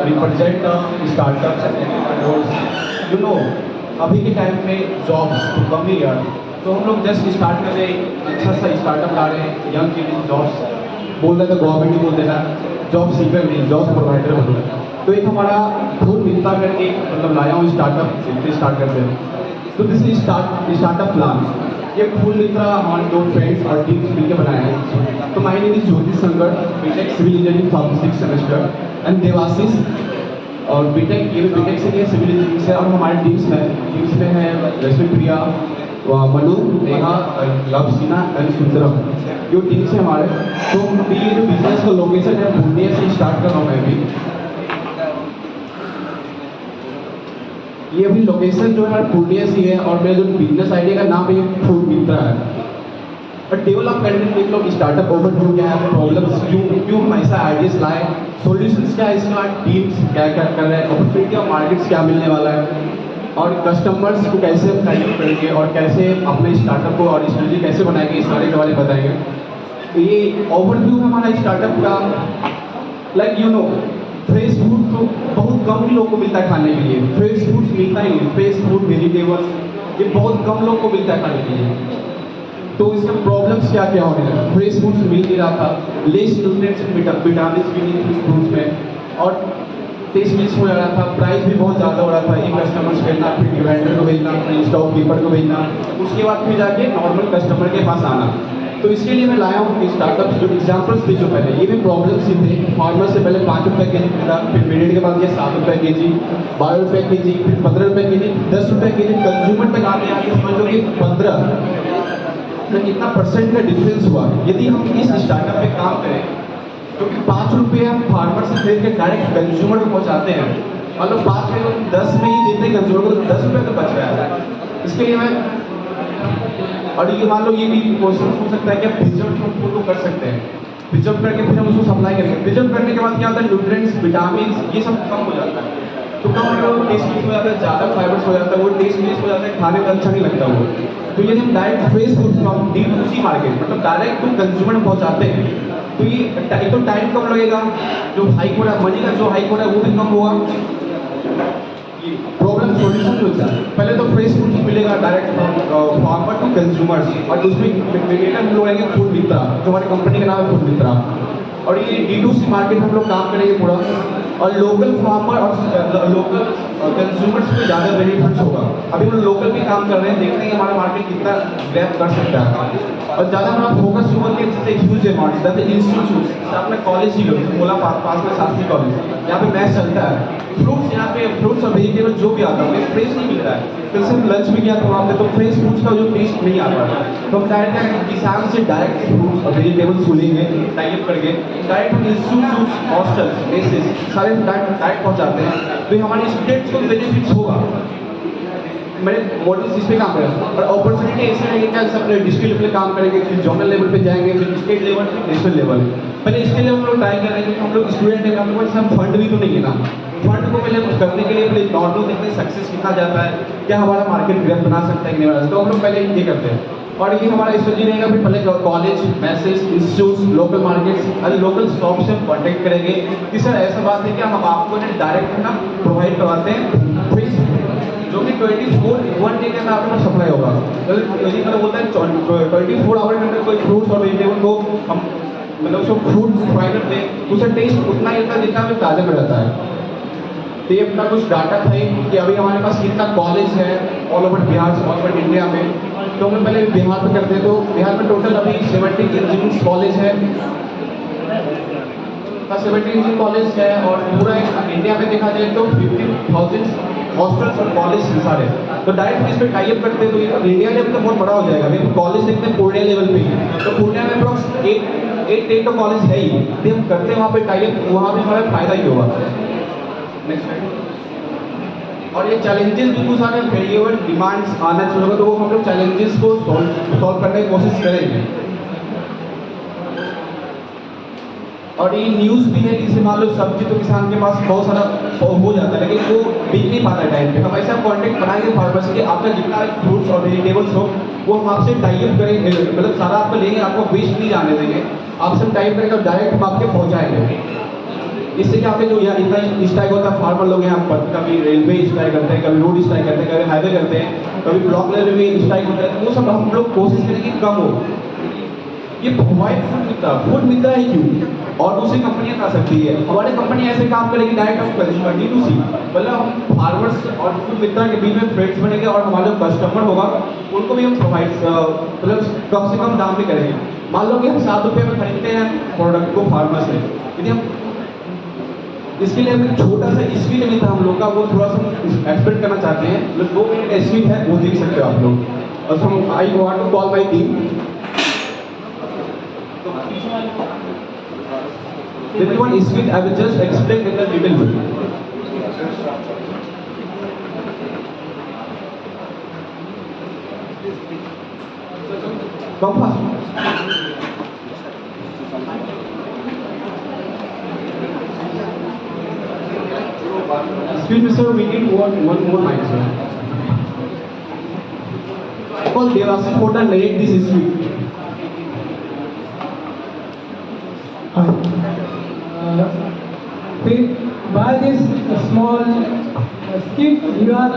Represent startups and entrepreneurs. You know, अभी के time में जॉब्स तो कम ही है, तो हम लोग जस्ट स्टार्ट कर रहे हैं, अच्छा सा स्टार्टअप ला रहे हैं, यंग किड जॉब्स बोल रहे, तो गवर्नमेंट ही बोल देना जॉब सीकर नहीं, जॉब प्रोवाइडर बोल रहा है। तो एक हमारा फूल मिलता करके मतलब लाया हूँ स्टार्टअप, स्टार्ट करते हैं। तो दिस स्टार्टअप प्लान, ये फूल मित्रा हमारे दो फ्रेंड्स और टीम्स मिलकर बनाया है। तो my name is Jyoti Sankat, BTech civil engineering from 6th semester, and Devashish और बीटेक, ये बीटेक से ये सिविल इंजीनियरिंग से। और हमारे टीम्स में है रश्मि प्रिया, मनु, नेहा, लव, सीना एंड सुंदरम, जो टीम्स है हमारे। तो ये जो बिजनेस का लोकेशन है पूर्णिया से स्टार्ट कर रहा हूँ मैं भी। ये अभी लोकेशन जो है पूर्णिया से है, और मेरा जो बिजनेस आइडिया का नाम है फूड मित्रा है। और डेवलप करने के लिए लोग स्टार्टअप ओवरव्यू क्या है, प्रॉब्लम्स क्यों हम ऐसा आइडियाज लाए, सॉल्यूशंस क्या है इसका, टीम्स क्या क्या कर रहे हैं, अपॉर्चुनिटी ऑफ मार्केट्स क्या मिलने वाला है, और कस्टमर्स को कैसे टाइप करेंगे और कैसे अपने स्टार्टअप को और स्ट्रेटजी कैसे बनाएंगे, इस सारे के बारे में बताएंगे। तो ये ओवरव्यू है हमारा स्टार्टअप का। Like you know, fresh food तो बहुत कम ही लोग को मिलता है खाने के लिए, फ्रेश फूड मिलता ही नहीं, फ्रेश फूड वेजिटेबल्स ये बहुत कम लोग को मिलता है खाने के लिए। तो इसका प्रॉब्लम्स क्या क्या होने लगा, फ्रेश फूड्स मिल नहीं रहा था, लेस न्यूट्रिएंट्स विटामिन भी नहीं फ्रूट्स में, और टेस्ट मिस हो जा रहा था, प्राइस भी बहुत ज़्यादा हो रहा था। एक कस्टमर से भेजना, फिर वेंडर को भेजना, फिर स्टॉक कीपर को भेजना, उसके बाद फिर जाके नॉर्मल कस्टमर के पास आना। तो इसके लिए मैं लाया हूँ स्टार्टअप्स जो एग्जाम्पल्स थे, जो पहले ये भी प्रॉब्लम्स ही थे। फार्मर से पहले 5 रुपये के जी मिला, फिर मिनट के बाद ये 7 रुपये के जी, 12 रुपये के जी, फिर 15 रुपये के जी, 10 रुपये के जी, कंज्यूमर तक आते आते समझ लो कि 15 तो कितना परसेंट का डिफरेंस हुआ। यदि हम इस स्टार्टअप पे काम करें तो 5 रुपये हम फार्मर से खरीद के डायरेक्ट कंज्यूमर को पहुंचाते हैं, मतलब 5 रुपये 10 में ही देते हैं कंज्यूमर को, तो 10 रुपये तो बच रहा है। इसके लिए मैं, और ये मान लो ये भी क्वेश्चन हो सकता है कि आप प्रिजर्व फूड को कर सकते हैं, प्रिजर्व करके फिर हम उसको सप्लाई करेंगे, प्रिजर्व करने के बाद क्या होता है, न्यूट्रिएंट्स विटामिन ये सब कम हो जाता है, तो कम हो टेस्ट मिस हो जाता है, ज़्यादा फाइबर्स हो जाता है, वो टेस्ट मिस हो जाता है, खाने में अच्छा नहीं लगता वो। तो यदि हम direct fresh food from D2C market मतलब डायरेक्ट टू कंज्यूमर पहुंचाते हैं, तो ये तो टाइम कम लगेगा, जो हाइक हो रहा है मनी का जो हाइक हो रहा है वो भी कम होगा। प्रॉब्लम सॉल्यूशन मिलता है, पहले तो फ्रेश फूड मिलेगा डायरेक्ट फार्मर टू कंज्यूमर्स, और उसमें क्रिएटर हम लोग आएंगे फूड मित्रा, जो हमारी कंपनी का नाम है फूड मित्रा। और ये D2C मार्केट हम लोग काम करेंगे पूरा, और लोकल फार्मर और लोकल कंज्यूमर्स को ज़्यादा बेनिफिट्स होगा। अभी हम लोकल भी काम कर रहे हैं, देखते हैं कि हमारा मार्केट कितना ग्रैब कर सकता है, और ज़्यादा हमारा फोकस होगा कि जैसे ह्यूज अमाउंट जैसे इंस्टीट्यूट अपने कॉलेज ही लो, मोला पास में शास्त्री कॉलेज, यहाँ पे मैच चलता है, फ्रूट्स यहाँ पे फ्रूट्स और वेजिटेबल जो भी आता है फ्रेश नहीं मिल रहा है। कल से लंच में गया तो वहाँ पे तो फ्रेश फ्रूट्स का जो टेस्ट नहीं आ रहा है, तो हम डायरेक्ट किसान से डायरेक्ट फ्रूट्स और वेजिटेबल्स लेंगे टाइप करके, डायरेक्ट हम इंस्टीट्यूट हॉस्टल्स बेसिस सारे डायरेक्ट पहुँचाते हैं, तो हमारे स्टूडेंट्स को बेनिफिट्स होगा। मेरे मॉडल्स इस पे काम करें, और अपॉर्चुनिटी ऐसे रहेंगे क्या, सब डिस्ट्रिक्ट लेवल पे काम करेंगे, फिर जोनल लेवल पे जाएंगे, फिर स्टेट लेवल, फिर नेशनल लेवल। पहले स्टेट लेवल हम लोग ट्राई कर रहे हैं, हम लोग स्टूडेंट हैं, हम लोग फंड भी तो नहीं है ना, फंड को पहले कुछ करने के लिए पहले नॉर्मल देखते हैं सक्सेस कितना जाता है, क्या हमारा मार्केट ग्रेप बना सकता है कि नहीं, तो हम लोग पहले ये करते हैं। और ये हमारा स्ट्रेटजी रहेगा, फिर पहले college, message, institute, local markets और लोकल शॉप से हम कॉन्टेक्ट करेंगे कि सर ऐसा बात है कि हम आपको डायरेक्ट ना प्रोवाइड करवाते हैं जो कि 1 डे के अंदर आपको सप्लाई होगा। यदि मतलब बोलता है 24 आवर के अंदर कोई फ्रूट्स और वेजिटेबल को हम मतलब उसको फ्रूट प्रोवाइड करते हैं, उसका टेस्ट उतना ही होता है जितना हमें ताज़ा में रहता है। तो ये अपना कुछ डाटा था कि अभी हमारे पास कितना कॉलेज है all over Bihar, all over India में। तो हम पहले बिहार में करते हैं, तो बिहार में टोटल अभी 70 इंजीनियरिंग कॉलेज है, 70 इंजीनियरिंग कॉलेज है, और पूरा इंडिया में देखा जाए तो 50,000 हॉस्टल्स और कॉलेज सारे। तो डायरेक्ट इस पर टाइप करते हैं, तो ये इंडिया लेवल तो बहुत बड़ा हो जाएगा। अभी हम कॉलेज देखते हैं पूर्णिया लेवल पे ही, तो पूर्णिया में अप्रॉक्स 8 तो कॉलेज है ही, यदि हम करते हैं वहाँ पे टाइप, वहाँ पे हमारा फायदा ही होगा। और ये चैलेंजेस बिल्कुल सारे वेरिएबल डिमांड्स आना चाहिए, तो वो हम लोग चैलेंजेस को सॉल्व करने की कोशिश करेंगे। और ये न्यूज़ भी है, जैसे मान लो सब्जी तो किसान के पास बहुत सारा हो जाता है, लेकिन वो बिक नहीं पाता टाइम पे। हम ऐसा कॉन्टेक्ट बनाएंगे फार्मर्स के, आपका जितना फ्रूट्स और वेजिटेबल्स हो वो हम आपसे टाइप करेंगे, मतलब सारा आपको लेंगे, आपको वेस्ट नहीं जाने देंगे, आपसे टाइप करेंगे और डायरेक्ट हम आपके पहुँचाएंगे। इससे क्या आपके जो यहाँ इतना स्ट्राइक होता है, फार्मर लोग यहाँ पर कभी रेलवे स्ट्राइक करते हैं, कभी रोड स्ट्राइक करते हैं, कभी हाईवे करते हैं, कभी ब्लॉक लेवल में भी स्ट्राइक होता है, तो वो सब हम लोग कोशिश करें कि कम हो। ये प्रोवाइड फूड मिलता है क्यों, और दूसरी कंपनियां कर सकती है। हमारी कंपनी ऐसे काम करेगी डायरेक्ट ऑफ कंज्यूमर D2C, मतलब हम फार्मर्स और फूड मित्रा के बीच में फ्रेंड्स बनेंगे और हमारा जो कस्टमर होगा उनको भी हम प्रोवाइड मतलब कम से कम दाम में करेंगे। मान लो कि हम 7 रुपये में खरीदते हैं प्रोडक्ट को फार्मर से, यदि हम इसके लिए हम एक छोटा सा स्वीट भी था हम लोग का, वो थोड़ा सा एक्सपेक्ट करना चाहते हैं, मतलब 2 मिनट का स्वीट है, वो देख सकते हो आप लोग। और हम I want to call my team. This one is sweet. I will just explain in a little bit. Come fast. Excuse me, sir. We need one more mic, sir. I call Devasi for the narrate this sweet. By this small skit, we are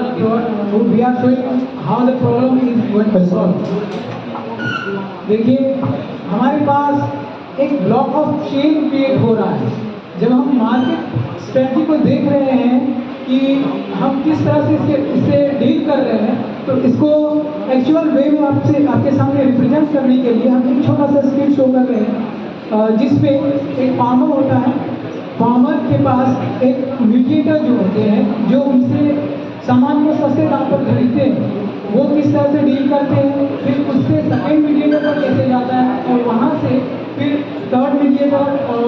showing how the problem is going to solve. देखिए, हमारे पास एक block of chain create हो रहा है। जब हम market strategy को देख रहे हैं कि हम किस तरह से इससे डील कर रहे हैं, तो इसको एक्चुअल वे में आपके सामने रिप्रेजेंट करने के लिए हम एक छोटा सा स्किट शो कर रहे हैं, जिसपे एक फार्मर होता है। फार्मर के पास एक मीडिएटर जो होते हैं, जो उनसे सामान को सस्ते दाम पर खरीदते हैं, वो किस तरह से डील करते हैं, फिर उससे सेकेंड मीडिएटर पर कैसे जाता है, और वहाँ से फिर थर्ड मीडिएटर और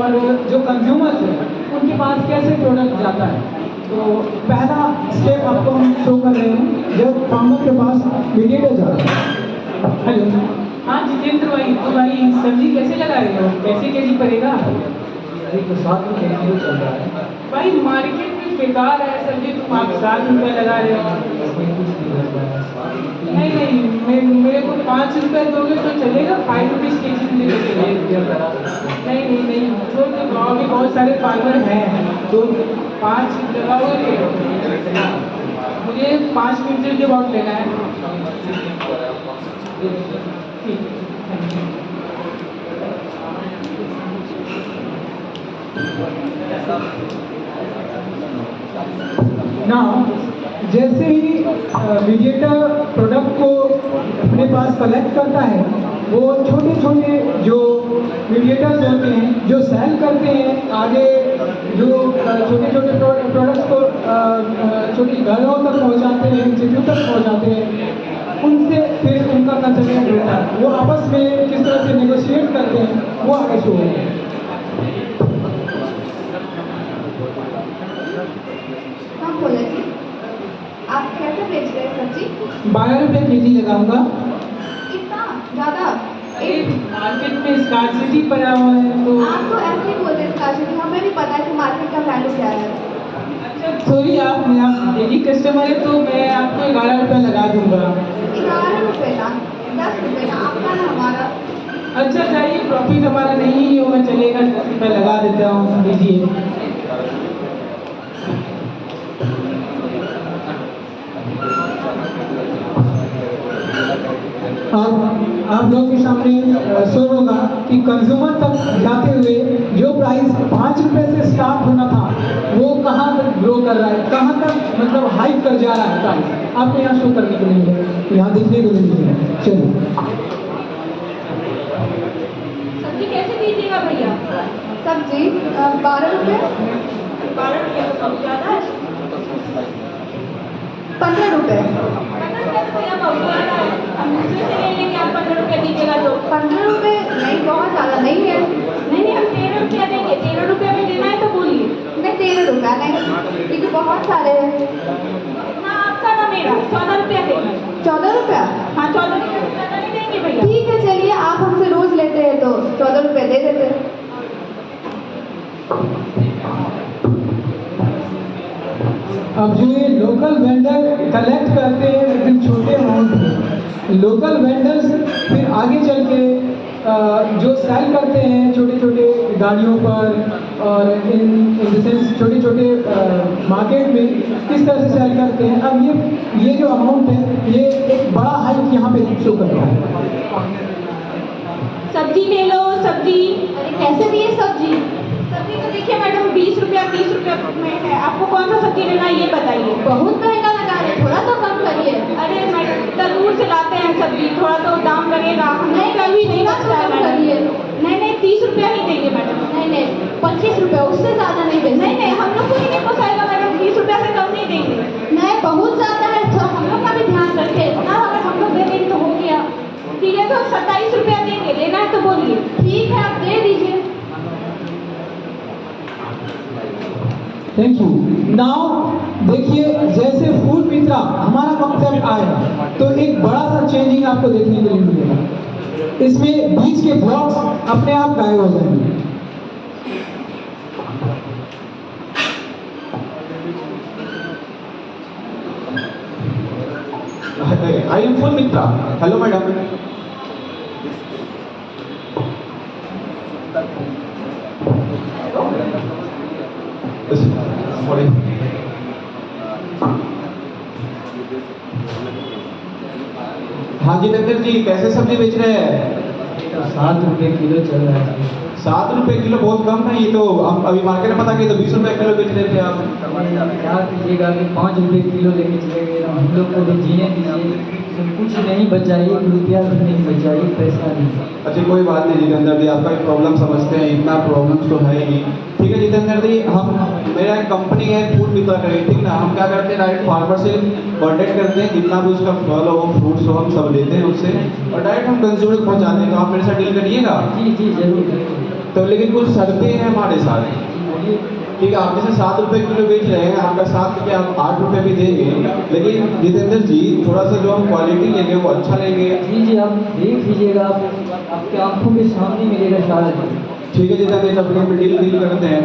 जो कंज्यूमर्स हैं उनके पास कैसे प्रोडक्ट जाता है। तो पहला स्टेप आपको हम शो कर रहे हैं, जब फार्मर के पास मीडिएटर जाता है। हेलो, हाँ जितेंद्र भाई, तो भाई सब्जी कैसे लगा रहे हो, कैसे केजी पड़ेगा? अरे तो 7 रुपये किलो चल रहा है भाई मार्केट में बेकार है सब्जी, तुम आप 7 रुपये लगा रहे हो। नहीं नहीं, मेरे को 5 रुपये दोगे तो चलेगा, 5 रुपीज़ केजी में लेके चलिए। नहीं नहीं नहीं, जो तो गाँव में बहुत सारे फार्मर हैं, तो 5 लगाओगे। मुझे 5 क्विंटल के बहुत लेना है। ना जैसे ही मीडिएटर प्रोडक्ट को अपने पास कलेक्ट करता है, वो छोटे छोटे जो मीडिएटर्स होते हैं जो सेल करते हैं आगे, जो छोटे छोटे प्रोडक्ट्स को छोटी घरों तक पहुंचाते हैं, इंस्टीट्यूट तक पहुंचाते हैं, उनसे फिर उनका कंसल्टेंट होता है, वो आपस में किस तरह से नेगोशिएट करते हैं वो आगे शो होगा। हाँ बोले जी, आप कैसे बेच रहे हैं सब्जी? 12 रुपये केजी लगाऊंगा। इतना ज़्यादा? मार्केट में स्कार्सिटी पड़ा हुआ है, तो आप तो ऐसे ही बोलते हैं स्कार्सिटी, हमें भी पता है कि मार्केट का वैल्यू क्या है। अच्छा सॉरी, आप डेली कस्टमर है तो मैं आपको 11 रुपये लगा दूंगा। 11 रुपये ना, 10 रुपये ना, आपका ना हमारा। अच्छा जाइए, प्रॉफिट हमारा नहीं होगा, चलेगा, 10 रुपये लगा देता हूँ, दीजिए। अब आप लोग के सामने शो होगा कि कंज्यूमर तक जाते हुए जो प्राइस 5 रुपए से स्टार्ट होना था, वो कहाँ तक ग्रो कर रहा है, कहाँ तक मतलब हाइक कर जा रहा है प्राइस, आपको यहाँ शो करने को मिलेगा, यहाँ देखने को मिलेगा। चलिए, सब्जी कैसे दीजिएगा भैया? सब्जी 12 रुपये। 12 रुपये तो कम ज़्यादा है। 15 रुपये। 15 रुपये तो भैया बहुत ज़्यादा है, हम दूसरे से ले लेंगे, आप 15 रुपये दीजिएगा तो। 15 रुपये नहीं, बहुत ज़्यादा नहीं है। नहीं हम 13 रुपया देंगे, 13 रुपये में देना है तो बोलिए। नहीं 13 रुपया नहीं, ये तो बहुत सारे हैं ना, आपका ना मेरा 14 रुपया देंगे। 14 रुपया? हाँ 14 रुपये से ज़्यादा नहीं देंगे भैया। ठीक है चलिए, आप हमसे रोज लेते हैं तो 14 रुपये दे देते हैं। अब जो ये लोकल वेंडर कलेक्ट करते हैं लेकिन छोटे अमाउंट में, लोकल वेंडर्स फिर आगे चल के जो सेल करते हैं छोटे छोटे गाड़ियों पर और इन द सेंस छोटे छोटे मार्केट में किस तरह से सेल करते हैं, अब ये जो अमाउंट है ये एक बड़ा हाइक यहाँ पे शो करता है। सब्जी ले लो, सब्जी। अरे कैसे दिए सब्जी? सब्जी तो देखिए मैडम 20 रुपया 30 रुपया में है, आपको कौन सा सब्जी लेना है ये बताइए। बहुत महंगा लगा रहे, थोड़ा तो कम करिए। अरे मैडम इतना दूर से लाते हैं सब्जी, थोड़ा तो दाम लगेगा। नहीं कभी नहीं बचता है मैडम। नहीं 30 रुपया ही देंगे मैडम। नहीं 25 रुपया, उससे ज़्यादा नहीं देंगे। नहीं हम लोग को ही नहीं पोसाएगा मैडम, 20 रुपया से कम नहीं देंगे। नहीं बहुत ज़्यादा है, तो हम लोग का भी ध्यान रखें। इतना अगर हम लोग दे देंगे तो हो गया। ठीक है तो 27 रुपया देंगे, लेना है तो बोलिए। ठीक है आप दे दीजिए। Thank you. नाउ देखिए जैसे फूड मित्रा हमारा कॉन्सेप्ट आएगा तो एक बड़ा सा चेंजिंग आपको देखने के लिए मिलेगा। इसमें बीच के ब्लॉक्स अपने आप गायब हो जाएंगे। आई am food Mitra. Hello madam. हाँ जितेंद्र जी, कैसे सब्जी बेच रहे हैं? 7 रुपये किलो चल रहा है। 7 रुपए किलो बहुत कम है, ये तो हम अभी मार्केट में पता किया तो 20 रुपए किलो बेच रहे थे आप। क्या कीजिएगा कि 5 रुपये किलो लेके चले गए, हम लोग को भी जीने दीजिए। कुछ नहीं बचा, 1 रुपया भी नहीं बचा, 1 पैसा नहीं। अच्छा कोई बात नहीं जितेंद्र जी, आपका एक प्रॉब्लम समझते हैं, इतना प्रॉब्लम्स तो है ही। ठीक है जितेंद्र जी, मेरा एक कंपनी है फूड मित्रा करके, ठीक ना, हम क्या करते हैं डायरेक्ट फार्मर से कॉन्टेक्ट करते हैं, जितना भी उसका फल हो फ्रूट्स हो हम सब लेते हैं उससे और डायरेक्ट हम कंज्यूमर को पहुँचाते हैं। तो आप मेरे साथ डील करिएगा? जी जी जरूर। तो लेकिन कुछ शर्तें हैं हमारे साथ। ठीक है, आप जैसे 7 रुपए किलो बेच रहे हैं, आपका 7 के आप 8 रुपए भी देंगे, लेकिन जितेंद्र जी थोड़ा सा जो हम क्वालिटी लेंगे वो अच्छा लेंगे। जी जी आप देख लीजिएगा, आपके आंखों के सामने मिलेगा शायद। ठीक है जितेंद्र, सब लोग डील करते हैं।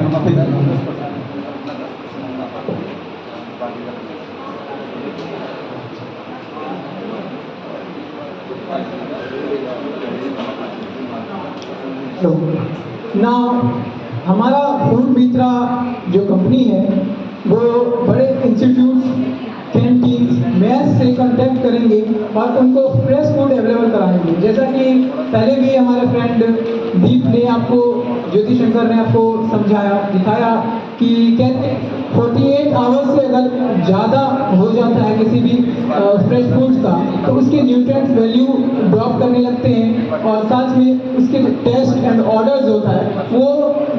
नाउ हमारा फूड मित्रा जो कंपनी है वो बड़े इंस्टीट्यूट कैंटीन मैस से कांटेक्ट करेंगे और उनको फ्रेश फूड अवेलेबल कराएंगे। जैसा कि पहले भी हमारे फ्रेंड दीप ने आपको, ज्योति शंकर ने आपको समझाया दिखाया कि कैसे 48 आवर्स से अगर ज़्यादा हो जाता है किसी भी फ्रेश फूड्स का तो उसके न्यूट्रिएंट्स वैल्यू ड्रॉप करने लगते हैं और साथ में उसके टेस्ट एंड ऑर्डर्स होता है वो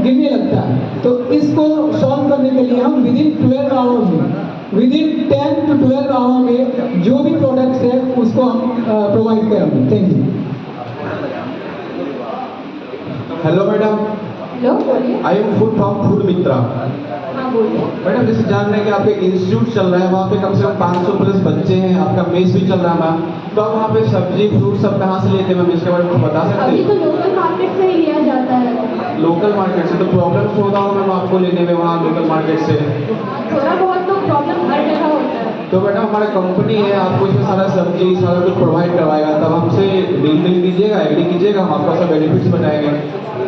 गिरने लगता है। तो इसको सॉल्व करने के लिए हम विदिन 12 आवर्स में, विदिन 10 to 12 आवर में जो भी प्रोडक्ट्स है उसको हम प्रोवाइड करेंगे। Thank you. Hello madam. Hello बोलिए। I am food from food Mitra. हाँ बोलिए। मैडम जैसे जान रहे हैं कि आपके इंस्टीट्यूट चल रहा है, वहाँ पे कम से कम 500 प्लस बच्चे हैं, आपका मेस भी चल रहा है मैम, तो आप वहाँ पे सब्जी फ्रूट सब कहाँ से लेते हैं मैम, इसके बारे में बता सकते अभी हैं? तो लोकल मार्केट से ही लिया जाता है। लोकल मार्केट से तो प्रॉब्लम्स होगा मैम आपको लेने में वहाँ लोकल मार्केट से? थोड़ा बहुत तो प्रॉब्लम हर जगह होता है। तो मैडम हमारा कंपनी है, आपको इसमें सारा सब्जी सारा कुछ प्रोवाइड करवाएगा, तब हमसे डील कीजिएगा, एग्री कीजिएगा, हम आपको सब बेनिफिट्स बताएंगे।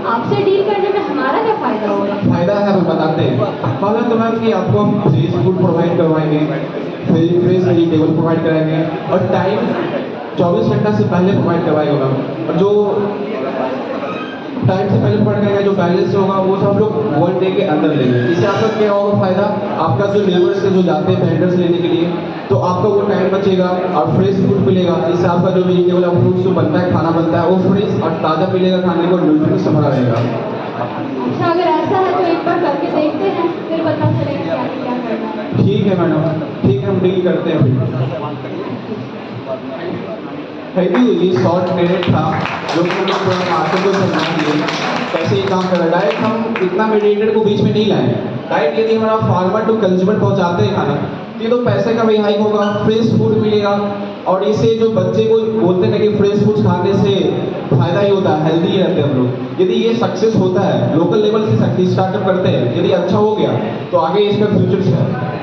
आपसे डील करने में हमारा क्या फायदा होगा? फायदा है हम बताते हैं। पहले तो मैम कि आपको हम फ्रेश फूड प्रोवाइड करवाएंगे, फ्रेश वेजिटेबल प्रोवाइड कराएंगे और टाइम 24 घंटा से पहले प्रोवाइड करवाएगा मैम। और जो टाइम से पहले प्रोवाइड करेगा, जो बैलेंस होगा वो सब लोग 1 डे के अंदर लेंगे। इससे आपका क्या होगा फायदा, आपका जो लेबर्स से जो जाते हैं वेंडर्स लेने के लिए, तो आपका वो टाइम बचेगा और फ्रेश फूड मिलेगा। इससे आपका जो वेजिटेबल और फ्रूट्स जो बनता है, खाना बनता है, वो फ्रेश और ताज़ा मिलेगा, खाने को न्यूट्रिएंट्स से भरा रहेगा। अच्छा अगर ऐसा है तो एक बार करके देखते हैं, फिर पता चलेगा क्या करना है। ठीक है मैडम, ठीक है हम डील करते हैं फिर। Thank you. ये शॉर्ट पीरियड था जो कि हम लोग पूरा मार्केट को समझा दिए कैसे ये काम कर रहा है। डायरेक्ट हम इतना मीडिएटर को बीच में नहीं लाए, डायरेक्ट यदि हमारा फार्मर टू कंज्यूमर पहुंचाते हैं खाना, ये तो पैसे का भी हाइक होगा, फ्रेश फूड मिलेगा और इससे जो बच्चे को बोलते हैं कि फ्रेश फूड खाने से फायदा ही होता है, हेल्दी रहते हैं हम लोग। यदि ये सक्सेस होता है, लोकल लेवल से स्टार्टअप करते हैं, यदि अच्छा हो गया तो आगे इसका फ्यूचर है।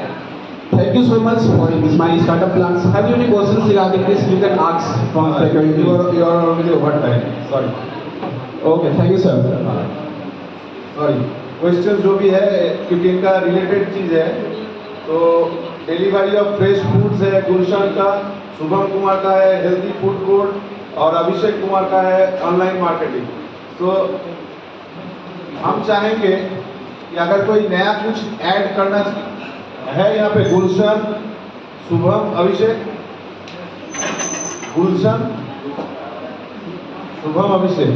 Thank you so much for my startup plans. Have you any questions regarding this? You can ask from faculty. You are already over time. Sorry. Okay, thank you sir. Sorry, question जो भी है क्योंकि इनका related चीज़ है, तो delivery of fresh foods है गुलशन का, शुभम कुमार का है हेल्दी फूड कोर्ट और अभिषेक कुमार का है ऑनलाइन मार्केटिंग। तो हम चाहेंगे कि अगर कोई नया कुछ ऐड करना है यहाँ पे, गुलशन, शुभम, अभिषेक, गुलशन, शुभम, अभिषेक,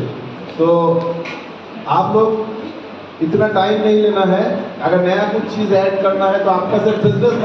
तो आप लोग इतना टाइम नहीं लेना है। अगर नया कुछ चीज़ ऐड करना है तो आपका सिर्फ बिजनेस